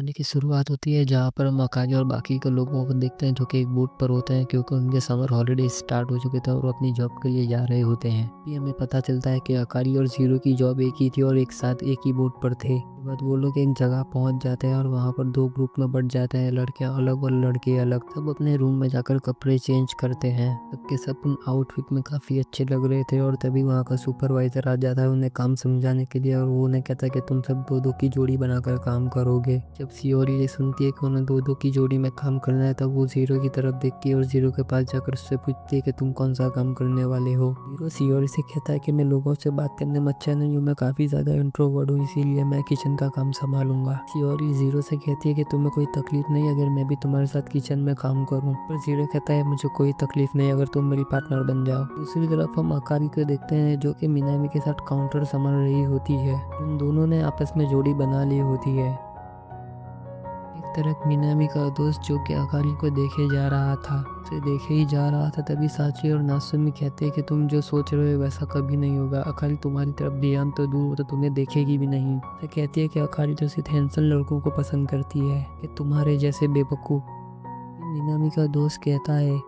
कहानी की शुरुआत होती है जहाँ पर हम अकाली और बाकी के लोगों को देखते हैं जो कि एक बोट पर होते हैं क्योंकि उनके समर हॉलीडे स्टार्ट हो चुके थे और वो अपनी जॉब के लिए जा रहे होते हैं। ये हमें पता चलता है कि अकाली और जीरो की जॉब एक ही थी और एक साथ एक ही बोट पर थे। उसके बाद वो लोग एक जगह पहुंच जाते हैं और वहाँ पर दो ग्रुप में बढ़ जाते हैं, लड़कियां अलग और लड़के अलग। सब अपने रूम में जाकर कपड़े चेंज करते हैं। सबके सब उन आउटफिट में काफ़ी अच्छे लग रहे थे और तभी वहाँ का सुपरवाइजर आ जाता है उन्हें काम समझाने के लिए और वो उन्हें कहता है कि तुम सब दो दो की जोड़ी बनाकर काम करोगे। जब सियोरी ये सुनती है कि उन्हें दो दो की जोड़ी में काम करना है तब वो जीरो की तरफ देखती है और जीरो के पास जाकर उससे पूछती है कि तुम कौन सा काम करने वाले हो। जीरो सियोरी से कहता है कि मैं लोगों से बात करने में अच्छा नहीं हूँ, मैं काफ़ी ज़्यादा इंट्रोवर्ट हूँ, इसीलिए मैं किचन का काम संभालूंगा। सियोरी जीरो से कहती है कि तुम्हें कोई तकलीफ नहीं अगर मैं भी तुम्हारे साथ किचन में काम करूँ, पर जीरो कहता है मुझे कोई तकलीफ नहीं अगर तुम मेरी पार्टनर बन जाओ। दूसरी तरफ हम अकारी को देखते हैं जो कि मिनामी के साथ काउंटर संभाल रही होती है। उन दोनों ने आपस में जोड़ी बना ली होती है। एक तरफ मिनामी का दोस्त जो कि अकारी को देखे जा रहा था, उसे देखे ही जा रहा था, तभी साची और नासुमी कहते हैं कि तुम जो सोच रहे हो वैसा कभी नहीं होगा। अकारी तुम्हारी तरफ ध्यान तो दूर, वो तो तुम्हें देखेगी भी नहीं। तो कहती है कि अकारी तो सिर्फ हैंडसम लड़कों को पसंद करती है कि तुम्हारे जैसे बेवकूफ। मिनामी का दोस्त कहता है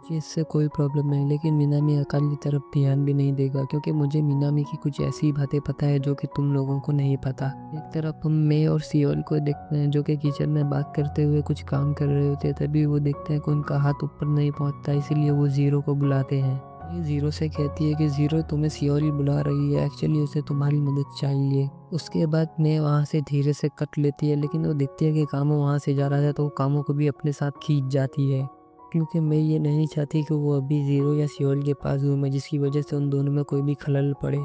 कि इससे कोई प्रॉब्लम नहीं, लेकिन मिनामी अकाली की तरफ ध्यान भी नहीं देगा क्योंकि मुझे मिनामी की कुछ ऐसी बातें पता है जो कि तुम लोगों को नहीं पता। एक तरफ हम मे और सियोल को देखते हैं जो कि किचन में बात करते हुए कुछ काम कर रहे होते हैं, तभी वो देखते हैं कि उनका हाथ ऊपर नहीं पहुंचता, इसीलिए वो जीरो को बुलाते हैं। ये जीरो से कहती है कि जीरो तुम्हें सियोरी बुला रही है, एक्चुअली उसे तुम्हारी मदद चाहिए। उसके बाद मैं वहाँ से धीरे से कट लेती है, लेकिन वो देखती है कि कामों वहाँ से जा रहा है तो वो कामों को भी अपने साथ खींच जाती है क्योंकि मैं ये नहीं चाहती कि वो अभी जीरो या सियोल के पास हूँ मैं, जिसकी वजह से उन दोनों में कोई भी खलल पड़े।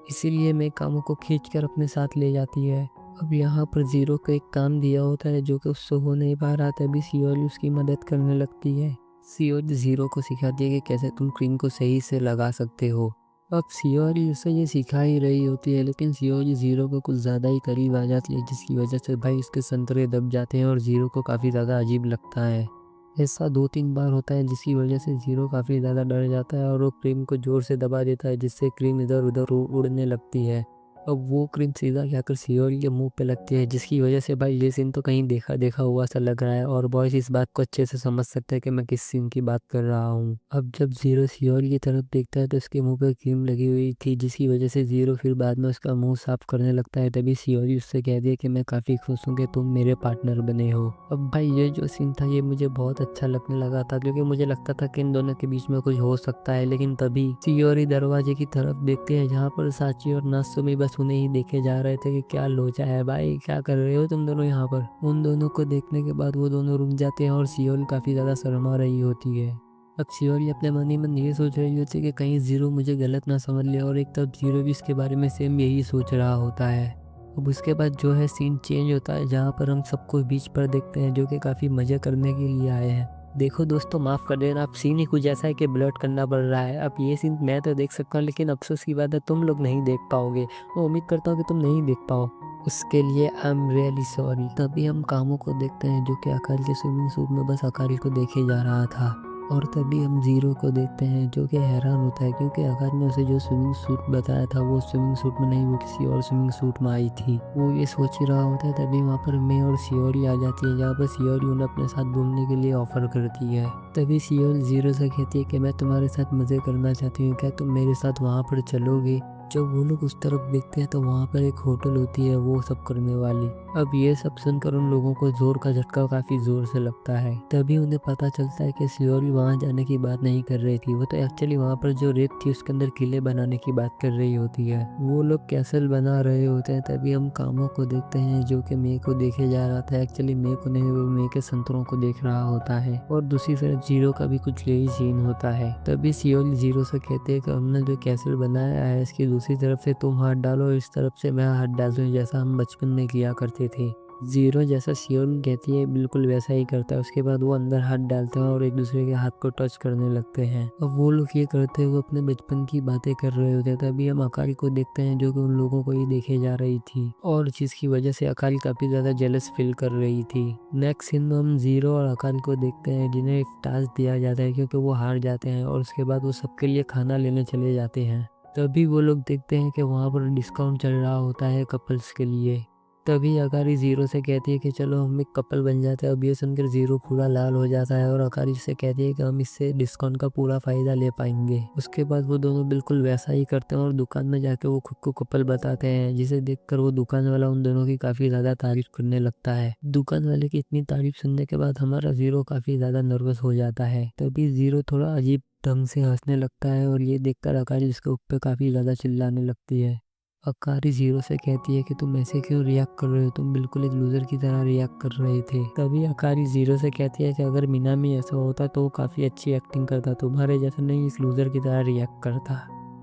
इसीलिए मैं कामों को खींचकर अपने साथ ले जाती है। अब यहाँ पर जीरो को एक काम दिया होता है जो कि उससे हो नहीं पा रहा, तभी सियोल उसकी मदद करने लगती है। सियोल जीरो को सिखाती है कि कैसे तुम क्रीम को सही से लगा सकते हो। अब सियोरी उसे ये सिखा ही रही होती है, लेकिन सियोरी जीरो को कुछ ज़्यादा ही करीब आ जाती है, जिसकी वजह से भाई उसके संतरे दब जाते हैं और जीरो को काफ़ी ज़्यादा अजीब लगता है। ऐसा 2-3 बार होता है जिसकी वजह से जीरो काफ़ी ज़्यादा डर जाता है और वो क्रीम को ज़ोर से दबा देता है जिससे क्रीम इधर उधर उड़ने लगती है। अब वो क्रीम सीधा जाकर सियोल के मुंह पे लगती है, जिसकी वजह से भाई ये सीन तो कहीं देखा देखा हुआ सा लग रहा है और बॉयज इस बात को अच्छे से समझ सकते हैं कि मैं किस सीन की बात कर रहा हूँ। अब जब जीरो सियोल की तरफ देखता है तो उसके मुंह पे क्रीम लगी हुई थी, जिसकी वजह से जीरो फिर बाद में उसका मुंह साफ करने लगता है। तभी सियोल उससे कह दिया कि मैं काफ़ी खुश हूँ कि तुम मेरे पार्टनर बने हो। अब भाई ये जो सीन था ये मुझे बहुत अच्छा लगने लगा था क्योंकि मुझे लगता था कि इन दोनों के बीच में कुछ हो सकता है, लेकिन तभी सियोरी दरवाजे की तरफ देखते हैं जहाँ पर साची और नासुमी बस उन्हें ही देखे जा रहे थे कि क्या लोचा है भाई, क्या कर रहे हो तुम दोनों यहाँ पर। उन दोनों को देखने के बाद वो दोनों रुक जाते हैं और सियोल काफी ज्यादा शर्मा रही होती है। अब सियोरी अपने मन ही मन ये सोच रही होती है कि कहीं जीरो मुझे गलत ना समझ ले, और एक तरफ जीरो भी इसके बारे में सेम यही सोच रहा होता है। अब उसके बाद जो है सीन चेंज होता है जहाँ पर हम सबको बीच पर देखते हैं जो कि काफ़ी मज़े करने के लिए आए हैं। देखो दोस्तों, माफ़ कर देना, अब सीन ही कुछ ऐसा है कि ब्लड करना पड़ रहा है। अब ये सीन मैं तो देख सकता हूँ, लेकिन अफसोस की बात है तुम लोग नहीं देख पाओगे। मैं उम्मीद करता हूँ कि तुम नहीं देख पाओ, उसके लिए आई एम रियली सॉरी। तभी हम कामों को देखते हैं जो कि अकाली के स्विमिंग सूट में बस अकाली को देखे जा रहा था, और तभी हम जीरो को देखते हैं जो कि हैरान होता है क्योंकि अगर ने उसे जो स्विमिंग सूट बताया था वो स्विमिंग सूट में नहीं, वो किसी और स्विमिंग सूट में आई थी। वो ये सोच ही रहा होता है, तभी वहाँ पर मैं और सियोरी आ जाती है जहाँ पर सियोरी उन्हें अपने साथ घूमने के लिए ऑफर करती है। तभी सियोरी जीरो से कहती है कि मैं तुम्हारे साथ मजे करना चाहती हूँ, क्या तुम मेरे साथ वहाँ पर चलोगे। जब वो लोग उस तरफ देखते हैं तो वहाँ पर एक होटल होती है वो सब करने वाली। अब ये सब सुनकर उन लोगों को जोर का झटका काफी जोर से लगता है। तभी उन्हें पता चलता है कि सियोरी वहाँ जाने की बात नहीं कर रही थी, वो तो एक्चुअली वहाँ पर जो रेत थी उसके अंदर किले बनाने की बात कर रही होती है। वो लोग कैसल बना रहे होते हैं। तभी हम कामों को देखते हैं जो कि मे को देखे जा रहा था, एक्चुअली मे को नहीं, वो मे के संतरों को देख रहा होता है। और दूसरी तरफ जीरो का भी कुछ यही सीन होता है। तभी सियोरी जीरो से कहते हैं कि हमने जो कैसल बनाया है इसकी दूसरी तरफ से तुम हाथ डालो, इस तरफ से मैं हाथ डालूं, जैसा हम बचपन में किया करते थे। जीरो जैसा सियोन कहती है बिल्कुल वैसा ही करता है। उसके बाद वो अंदर हाथ डालते हैं और एक दूसरे के हाथ को टच करने लगते हैं। अब वो लोग ये करते हुए अपने बचपन की बातें कर रहे होते हैं। तभी हम अकाली को देखते हैं जो कि उन लोगों को ही देखे जा रही थी, और जिसकी वजह से अकाली काफी ज्यादा जेलस फील कर रही थी। नेक्स्ट सीन में हम जीरो और अकाली को देखते हैं जिन्हें एक टास्क दिया जाता है क्योंकि वो हार जाते हैं, और उसके बाद वो सबके लिए खाना लेने चले जाते हैं। तभी वो लोग देखते हैं कि वहाँ पर डिस्काउंट चल रहा होता है कपल्स के लिए। तभी अकारी ज़ीरो से कहती है कि चलो हम एक कपल बन जाते हैं। अब ये सुनकर ज़ीरो पूरा लाल हो जाता है और अकारी से कहती है कि हम इससे डिस्काउंट का पूरा फ़ायदा ले पाएंगे। उसके बाद वो दोनों बिल्कुल वैसा ही करते हैं और दुकान में जाके वो खुद को कपल बताते हैं, जिसे देखकर वो दुकान वाला उन दोनों की काफ़ी ज़्यादा तारीफ करने लगता है। दुकान वाले की इतनी तारीफ सुनने के बाद हमारा ज़ीरो काफ़ी ज़्यादा नर्वस हो जाता है। तभी ज़ीरो थोड़ा अजीब ढंग से हंसने लगता है और ये देखकर अकारी उसके ऊपर काफ़ी ज़्यादा चिल्लाने लगती है। अकारी ज़ीरो से कहती है कि तुम ऐसे क्यों रिएक्ट कर रहे हो, तुम बिल्कुल एक लूज़र की तरह रिएक्ट कर रहे थे। तभी अकारी ज़ीरो से कहती है कि अगर मिनामी ऐसा होता तो वो काफ़ी अच्छी एक्टिंग करता, तुम्हारे जैसा नहीं इस लूज़र की तरह रिएक्ट करता।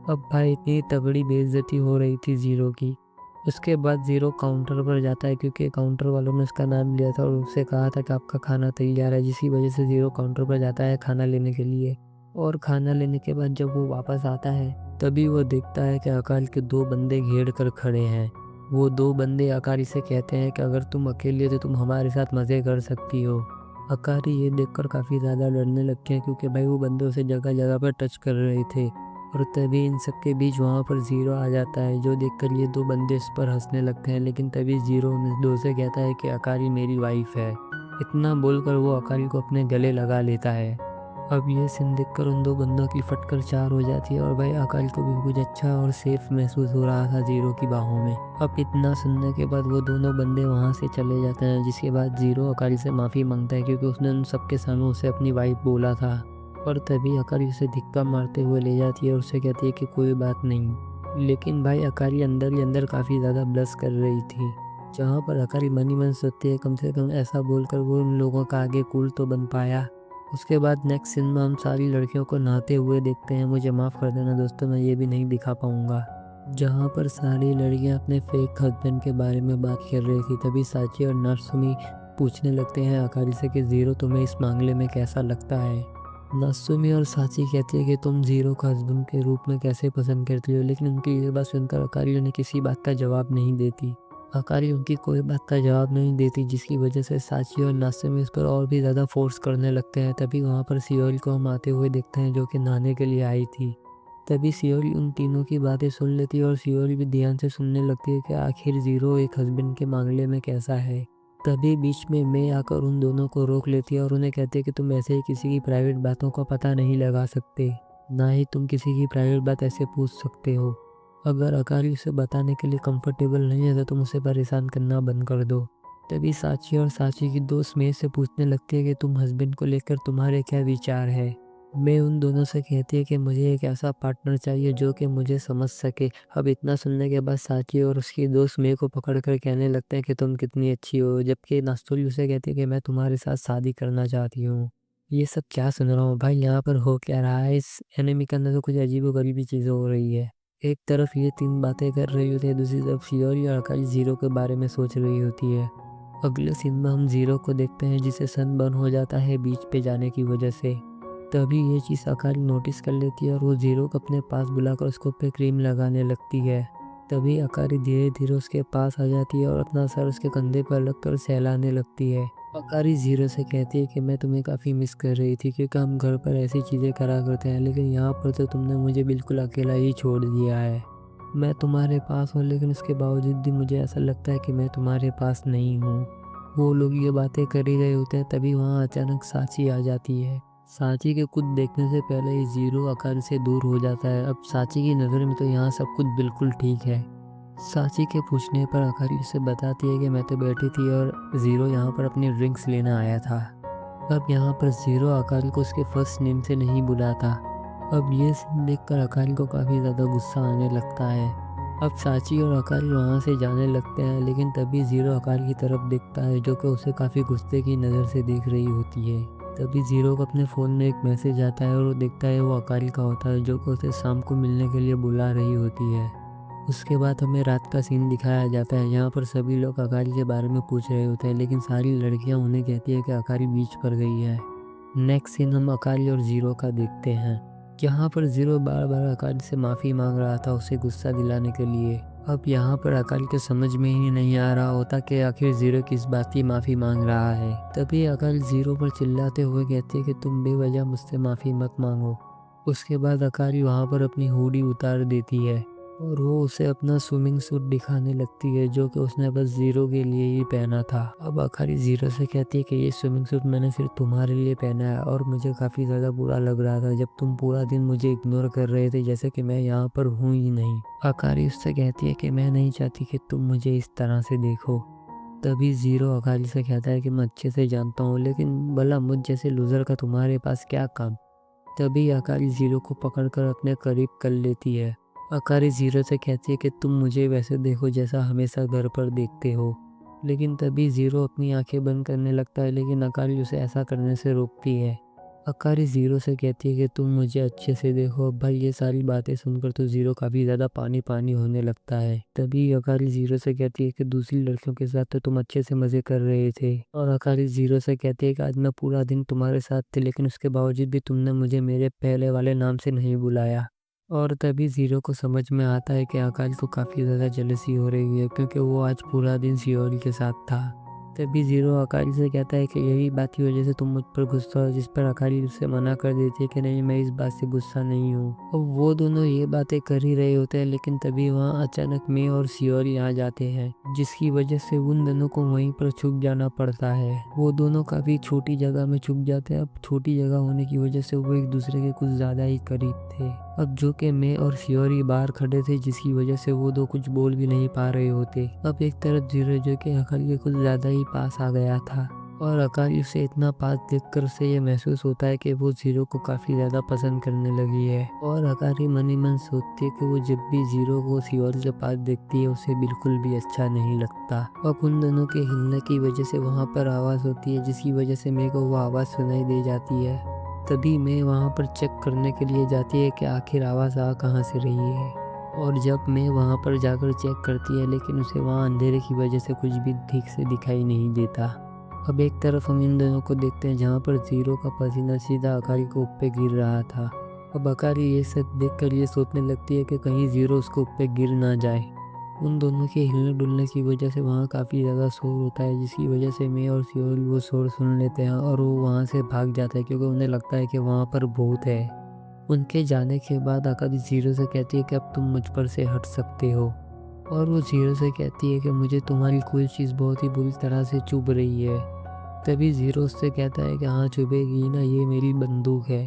अब भाई इतनी तगड़ी बेइज्जती हो रही थी ज़ीरो की। उसके बाद ज़ीरो काउंटर पर जाता है क्योंकि काउंटर वालों ने उसका नाम लिया था और उससे कहा था कि आपका खाना तैयार है, जिसकी वजह से ज़ीरो काउंटर पर जाता है खाना लेने के लिए। और खाना लेने के बाद जब वो वापस आता है तभी वो देखता है कि अकाली के 2 बंदे घेर कर खड़े हैं। वो 2 बंदे अकारी से कहते हैं कि अगर तुम अकेली हो तो तुम हमारे साथ मज़े कर सकती हो। अकारी ये देखकर काफ़ी ज़्यादा डरने लगते हैं क्योंकि भाई वो बंदे उसे जगह-जगह पर टच कर रहे थे। और तभी इन सब के बीच वहाँ पर ज़ीरो आ जाता है, जो देखकर ये 2 बंदे इस पर हँसने लगते हैं। लेकिन तभी ज़ीरो उन 2 से कहता है कि अकारी मेरी वाइफ़ है। इतना बोलकर वो अकारी को अपने गले लगा लेता है। अब ये सीन देखकर उन 2 बंदों की फटकर 4 हो जाती है और भाई अकाली को भी कुछ अच्छा और सेफ महसूस हो रहा था ज़ीरो की बाहों में। अब इतना सुनने के बाद वो दोनों बंदे वहाँ से चले जाते हैं, जिसके बाद ज़ीरो अकाली से माफ़ी मांगता है क्योंकि उसने उन सबके सामने उसे अपनी वाइफ बोला था। और तभी अकाली उसे धिक्का मारते हुए ले जाती है और उससे कहती है कि कोई बात नहीं। लेकिन भाई अकाली अंदर ही अंदर काफ़ी ज़्यादा ब्लश कर रही थी, जहाँ पर अकाली मन ही मन सोचती है कम से कम ऐसा बोलकर वो उन लोगों का आगे कूल तो बन पाया। उसके बाद नेक्स्ट सीन में हम सारी लड़कियों को नहाते हुए देखते हैं। मुझे माफ़ कर देना दोस्तों, मैं ये भी नहीं दिखा पाऊँगा। जहाँ पर सारी लड़कियाँ अपने फेक हस्बैंड के बारे में बात कर रही थी, तभी साची और नात्सुमी पूछने लगते हैं अकारी से कि ज़ीरो तुम्हें इस मामले में कैसा लगता है। नात्सुमी और साची कहती है कि तुम ज़ीरो को हस्बैंड के रूप में कैसे पसंद करती हो, लेकिन उनकी ये बात सुनकर अकारी उन्हें किसी बात का जवाब नहीं देती। अकारी उनकी कोई बात का जवाब नहीं देती, जिसकी वजह से साची और नात्सुमी उस पर और भी ज़्यादा फोर्स करने लगते हैं। तभी वहाँ पर सियोरी को हम आते हुए देखते हैं, जो कि नहाने के लिए आई थी। तभी सियोरी उन तीनों की बातें सुन लेती है और सियोरी भी ध्यान से सुनने लगती है कि आखिर ज़ीरो एक हस्बैंड के मामले में कैसा है। तभी बीच में मैं आकर उन दोनों को रोक लेती है और उन्हें कहती है कि तुम ऐसे ही किसी की प्राइवेट बातों का पता नहीं लगा सकते, ना ही तुम किसी की प्राइवेट बात ऐसे पूछ सकते हो। अगर अकारी उसे बताने के लिए कंफर्टेबल नहीं है तो तुम उसे परेशान करना बंद कर दो। तभी साची और साची की दोस्त मेरे से पूछने लगती है कि तुम हस्बैंड को लेकर तुम्हारे क्या विचार है। मैं उन दोनों से कहती है कि मुझे एक ऐसा पार्टनर चाहिए जो कि मुझे समझ सके। अब इतना सुनने के बाद साची और उसकी दोस्त मेरे को पकड़ कर कहने लगते हैं कि तुम कितनी अच्छी हो, जबकि नास्तुली उसे कहती है कि मैं तुम्हारे साथ शादी करना चाहती हूँ। ये सब क्या सुन रहा हूँ भाई, यहाँ पर हो क्या रहा है? इस एनिमी के अंदर तो कुछ अजीबो-गरीबी चीज़ें हो रही है। एक तरफ ये 3 बातें कर रही होती है, दूसरी तरफ शियोरी और अकाली ज़ीरो के बारे में सोच रही होती है। अगले सीन में हम ज़ीरो को देखते हैं, जिसे सनबर्न हो जाता है बीच पे जाने की वजह से। तभी ये चीज़ अकाली नोटिस कर लेती है और वो ज़ीरो को अपने पास बुलाकर उसको पे क्रीम लगाने लगती है। तभी अकाली धीरे-धीरे उसके पास आ जाती है और अपना सर उसके कंधे पर रखकर सहलाने लगती है। अकारी ज़ीरो से कहती है कि मैं तुम्हें काफ़ी मिस कर रही थी क्योंकि हम घर पर ऐसी चीज़ें करा करते हैं, लेकिन यहाँ पर तो तुमने मुझे बिल्कुल अकेला ही छोड़ दिया है। मैं तुम्हारे पास हूँ लेकिन उसके बावजूद भी मुझे ऐसा लगता है कि मैं तुम्हारे पास नहीं हूँ। वो लोग ये बातें कर ही रहे होते हैं, तभी वहाँ अचानक साची आ जाती है। साची के कुछ देखने से पहले ही ज़ीरो अकारी से दूर हो जाता है। अब साची की नज़र में तो यहाँ सब कुछ बिल्कुल ठीक है। साची के पूछने पर अकारी उसे बताती है कि मैं तो बैठी थी और ज़ीरो यहाँ पर अपनी ड्रिंक्स लेने आया था। अब यहाँ पर ज़ीरो अकारी को उसके फर्स्ट नेम से नहीं बुलाता। अब ये सीन देखकर अकारी को काफ़ी ज़्यादा गुस्सा आने लगता है। अब साची और अकारी वहाँ से जाने लगते हैं, लेकिन तभी ज़ीरो अकारी की तरफ देखता है, जो कि उसे काफ़ी गुस्से की नज़र से देख रही होती है। तभी ज़ीरो को अपने फ़ोन में एक मैसेज आता है और वो देखता है वो अकारी का होता है, जो कि उसे शाम को मिलने के लिए बुला रही होती है। उसके बाद हमें रात का सीन दिखाया जाता है, यहाँ पर सभी लोग अकारी के बारे में पूछ रहे होते हैं, लेकिन सारी लड़कियाँ उन्हें कहती है कि अकारी बीच पर गई है। नेक्स्ट सीन हम अकारी और ज़ीरो का देखते हैं, जहाँ पर ज़ीरो बार बार अकारी से माफ़ी मांग रहा था उसे गुस्सा दिलाने के लिए। अब यहाँ पर अकारी को समझ में ही नहीं आ रहा होता कि आखिर ज़ीरो किस बात की माफ़ी मांग रहा है। तभी अकारी ज़ीरो पर चिल्लाते हुए कहती है कि तुम बेवजह मुझसे माफ़ी मत मांगो। उसके बाद अकारी वहाँ पर अपनी हुडी उतार देती है। और वो उसे अपना स्विमिंग सूट दिखाने लगती है जो कि उसने बस ज़ीरो के लिए ही पहना था। अब आखिरी ज़ीरो से कहती है कि ये स्विमिंग सूट मैंने सिर्फ तुम्हारे लिए पहना है और मुझे काफ़ी ज़्यादा बुरा लग रहा था जब तुम पूरा दिन मुझे इग्नोर कर रहे थे जैसे कि मैं यहाँ पर हूँ ही नहीं। आखिरी उससे कहती है कि मैं नहीं चाहती कि तुम मुझे इस तरह से देखो। तभी ज़ीरो आखिरी से कहता है कि मैं अच्छे से जानता हूँ लेकिन भला मुझ जैसे लूज़र का तुम्हारे पास क्या काम। तभी अकाली ज़ीरो को पकड़कर अपने करीब कर लेती है। अकाली ज़ीरो से कहती है कि तुम मुझे वैसे देखो जैसा हमेशा घर पर देखते हो। लेकिन तभी ज़ीरो अपनी आंखें बंद करने लगता है लेकिन अकाली उसे ऐसा करने से रोकती है। अकाली ज़ीरो से कहती है कि तुम मुझे अच्छे से देखो। अब भाई ये सारी बातें सुनकर तो ज़ीरो काफ़ी ज़्यादा पानी पानी होने लगता है। तभी अकाली ज़ीरो से कहती है कि दूसरी लड़कियों के साथ तो तुम अच्छे से मज़े कर रहे थे। और अकाली ज़ीरो से कहती है कि आज मैं पूरा दिन तुम्हारे साथ थी लेकिन उसके बावजूद भी तुमने मुझे मेरे पहले वाले नाम से नहीं बुलाया। और तभी ज़ीरो को समझ में आता है कि अकाली को काफ़ी ज़्यादा जेलसी हो रही है क्योंकि वो आज पूरा दिन शियोरी के साथ था। तभी ज़ीरो अकाली से कहता है कि यही बात की वजह से तुम मुझ पर गुस्सा हो, जिस पर अकाली उससे मना कर देती है कि नहीं मैं इस बात से गुस्सा नहीं हूँ। अब वो दोनों ये बातें कर ही रहे होते हैं लेकिन तभी वहाँ अचानक मैं और शियोरी आ जाते हैं जिसकी वजह से उन दोनों को वहीं पर छुप जाना पड़ता है। वो दोनों काफ़ी छोटी जगह में छुप जाते हैं। अब छोटी जगह होने की वजह से वो एक दूसरे के कुछ ज़्यादा ही करीब थे। अब जो कि मैं और शियोरी बाहर खड़े थे जिसकी वजह से वो दो कुछ बोल भी नहीं पा रहे होते। अब एक तरफ ज़ीरो जो कि अकाली के कुछ ज़्यादा ही पास आ गया था और अकाली उसे इतना पास देखकर उसे ये महसूस होता है कि वो ज़ीरो को काफ़ी ज़्यादा पसंद करने लगी है। और अकाली मन ही मन सोचती है कि वो जब भी ज़ीरो को शियोरी से पास देखती है उसे बिल्कुल भी अच्छा नहीं लगता। अब उन दोनों के हिलने की वजह से वहाँ पर आवाज़ होती है जिसकी वजह से मेरे को वो आवाज़ सुनाई दे जाती है। तभी मैं वहाँ पर चेक करने के लिए जाती है कि आखिर आवाज़ आ कहाँ से रही है। और जब मैं वहाँ पर जाकर चेक करती है लेकिन उसे वहाँ अंधेरे की वजह से कुछ भी ठीक से दिखाई नहीं देता। अब एक तरफ हम इन दोनों को देखते हैं जहाँ पर ज़ीरो का पसीना सीधा अकाली के ऊपर गिर रहा था। अब अकाली ये सब देखकर ये सोचने लगती है कि कहीं ज़ीरो उसके ऊपर गिर ना जाए। उन दोनों के हिलने डुलने की वजह से वहाँ काफ़ी ज़्यादा शोर होता है जिसकी वजह से मैं और शियोरी वो शोर सुन लेते हैं और वो वहाँ से भाग जाता है क्योंकि उन्हें लगता है कि वहाँ पर भूत है। उनके जाने के बाद आकाली ज़ीरो से कहती है कि अब तुम मुझ पर से हट सकते हो। और वो ज़ीरो से कहती है कि मुझे तुम्हारी कोई चीज़ बहुत ही बुरी तरह से चुभ रही है। तभी ज़ीरो उससे कहता है कि हाँ चुभेगी ना, ये मेरी बंदूक है।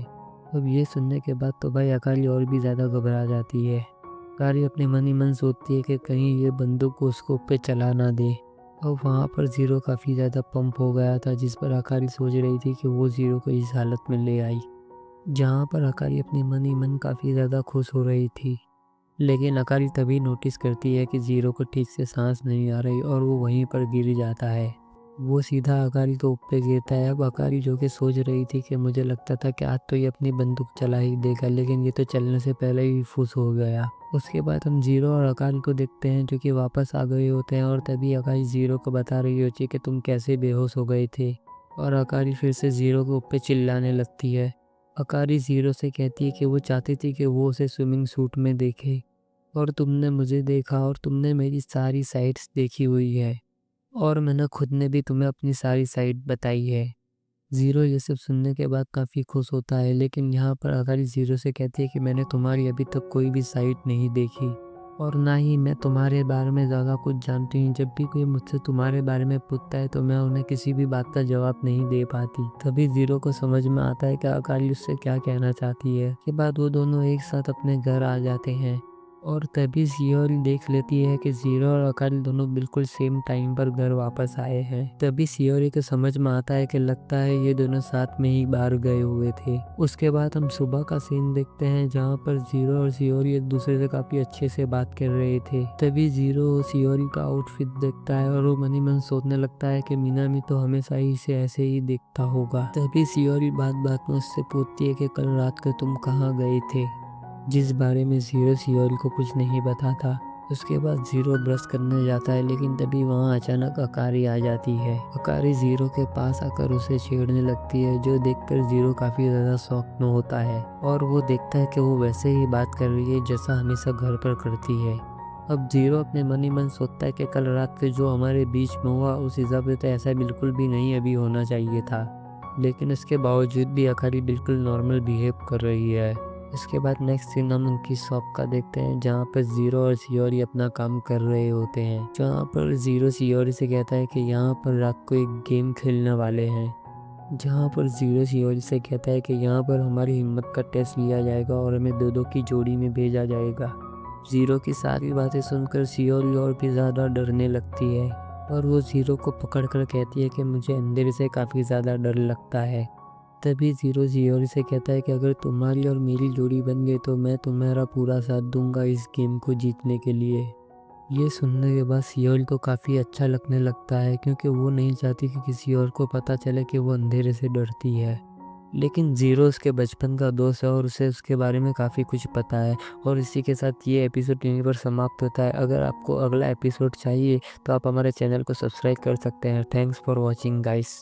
अब ये सुनने के बाद तो भाई अकाली और भी ज़्यादा घबरा जाती है। अकाली अपने मन ही मन सोचती है कि कहीं ये बंदूक को उसको पे चला ना दे। अब वहाँ पर ज़ीरो काफ़ी ज़्यादा पंप हो गया था जिस पर अकाली सोच रही थी कि वो ज़ीरो को इस हालत में ले आई। जहाँ पर अकाली अपने मन ही मन काफ़ी ज़्यादा खुश हो रही थी। लेकिन अकाली तभी नोटिस करती है कि ज़ीरो को ठीक से सांस नहीं आ रही और वो वहीं पर गिर जाता है। वो सीधा अकाली के ऊपर गिरता है। अब अकाली जो कि सोच रही थी कि मुझे लगता था कि आज तो ये अपनी बंदूक चला ही देगा लेकिन ये तो चलने से पहले ही फुस हो गया। उसके बाद हम ज़ीरो और अकाली को देखते हैं जो कि वापस आ गए होते हैं और तभी अकाली ज़ीरो को बता रही होती है कि तुम कैसे बेहोश हो गए थे। और अकाली फिर से ज़ीरो के ऊपर चिल्लाने लगती है। अकाली ज़ीरो से कहती है कि वो चाहती थी कि वो उसे स्विमिंग सूट में देखे और तुमने मुझे देखा और तुमने मेरी सारी साइड्स देखी हुई है और मैंने खुद ने भी तुम्हें अपनी सारी साइड बताई है। ज़ीरो ये सब सुनने के बाद काफ़ी खुश होता है लेकिन यहाँ पर अकाली ज़ीरो से कहती है कि मैंने तुम्हारी अभी तक कोई भी साइड नहीं देखी और ना ही मैं तुम्हारे बारे में ज़्यादा कुछ जानती हूँ। जब भी कोई मुझसे तुम्हारे बारे में पूछता है तो मैं उन्हें किसी भी बात का जवाब नहीं दे पाती। तभी ज़ीरो को समझ में आता है कि अकाली उससे क्या कहना चाहती है। के बाद वो दोनों एक साथ अपने घर आ जाते हैं और तभी शियोरी देख लेती है कि ज़ीरो और अकाली दोनों बिल्कुल सेम टाइम पर घर वापस आए हैं। तभी शियोरी को समझ में आता है कि लगता है ये दोनों साथ में ही बाहर गए हुए थे। उसके बाद हम सुबह का सीन देखते हैं जहाँ पर ज़ीरो और शियोरी एक दूसरे से काफ़ी अच्छे से बात कर रहे थे। तभी ज़ीरो शियोरी का आउटफिट देखता है और वो मन ही मन सोचने लगता है कि मिनामी तो हमेशा ही से ऐसे ही देखता होगा। तभी शियोरी बात बात में उससे पूछती है कि कल रात को तुम कहाँ गए थे, जिस बारे में ज़ीरो शियोरी को कुछ नहीं बताता। उसके बाद ज़ीरो ब्रश करने जाता है लेकिन तभी वहाँ अचानक अकारी आ जाती है। अकारी ज़ीरो के पास आकर उसे छेड़ने लगती है जो देखकर ज़ीरो काफ़ी ज़्यादा शॉक में होता है और वो देखता है कि वो वैसे ही बात कर रही है जैसा हमेशा घर पर करती है। अब ज़ीरो अपने मन ही मन सोचता है कि कल रात को जो हमारे बीच में हुआ उस हिसाब से तो ऐसा बिल्कुल भी नहीं अभी होना चाहिए था, लेकिन इसके बावजूद भी अकारी बिल्कुल नॉर्मल बिहेव कर रही है। इसके बाद नेक्स्ट सीन हम उनकी शॉप का देखते हैं, जहाँ पर ज़ीरो और शियोरी अपना काम कर रहे होते हैं। जहाँ पर ज़ीरो शियोरी से कहता है कि यहाँ पर रात को एक गेम खेलने वाले हैं। जहाँ पर ज़ीरो शियोरी से कहता है कि यहाँ पर हमारी हिम्मत का टेस्ट लिया जाएगा और हमें दो दो की जोड़ी में भेजा जाएगा। ज़ीरो की सारी बातें सुनकर शियोरी और भी ज़्यादा डरने लगती है और वो ज़ीरो को पकड़ कर कहती है कि मुझे अंधेरे से काफ़ी ज़्यादा डर लगता है। तभी ज़ीरो शियोरी से कहता है कि अगर तुम्हारी और मेरी जोड़ी बन गई तो मैं तुम्हारा पूरा साथ दूंगा इस गेम को जीतने के लिए। ये सुनने के बाद शियोरी को काफ़ी अच्छा लगने लगता है, क्योंकि वो नहीं चाहती कि किसी और को पता चले कि वो अंधेरे से डरती है। लेकिन ज़ीरो उसके बचपन का दोस्त है और उसे उसके बारे में काफ़ी कुछ पता है। और इसी के साथ ये एपिसोड यहीं पर समाप्त होता है। अगर आपको अगला एपिसोड चाहिए तो आप हमारे चैनल को सब्सक्राइब कर सकते हैं। Thanks for watching guys.